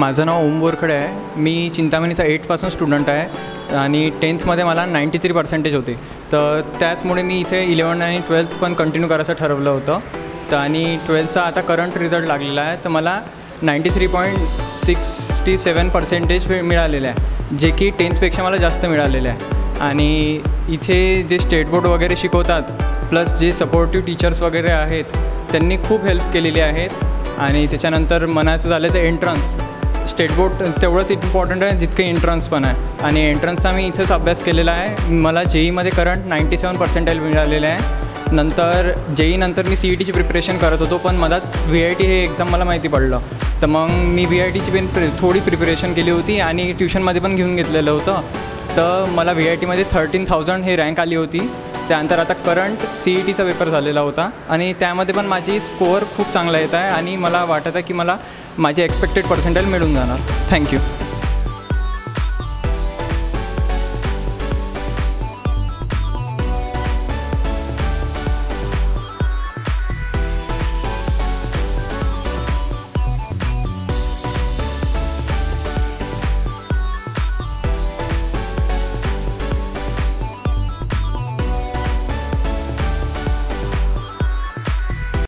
माझं नाव ओम बोरखडे आहे. मी चिंतामणीचा 8पासून स्टुडंट आहे आणि 10thमध्ये मला 93% होते. तर त्याचमुळे मी इथे 11 आणि 12th पण कंटिन्यू करायचं ठरवलं होतं. तर आणि 12thचा आता करंट रिझल्ट लागलेला आहे. तर मला 93.67% मिळालेलं आहे, जे की 10thपेक्षा मला जास्त मिळालेलं आहे. आणि इथे जे स्टेट बोर्ड वगैरे शिकवतात प्लस जे सपोर्टिव्ह टीचर्स वगैरे आहेत त्यांनी खूप हेल्प केलेली आहेत. आणि त्याच्यानंतर म्हणायचं झालं तर एंट्रन्स स्टेट बोर्ड तेवढंच इम्पॉर्टंट आहे जितकं एंट्रन्स पण आहे. आणि एंट्रन्सचा मी इथंच अभ्यास केलेला आहे. मला जेईमध्ये करंट 97% मिळालेले आहे. नंतर जेईनंतर मी CETची प्रिपरेशन करत होतो, पण मधात VIT हे एक्झाम मला माहिती पडलं. तर मग मी VITची पण थोडी प्रिपरेशन केली होती आणि ट्युशनमध्ये पण घेऊन घेतलेलं होतं. तर मला VITमध्ये 13,000 हे रँक आली होती. त्यानंतर आता करंट CETचा पेपर झालेला होता आणि त्यामध्ये पण माझी स्कोअर खूप चांगला येत आहे आणि मला वाटत आहे की मला माझी एक्सपेक्टेड पर्सेंटाईल मिळून जाणार. थँक्यू.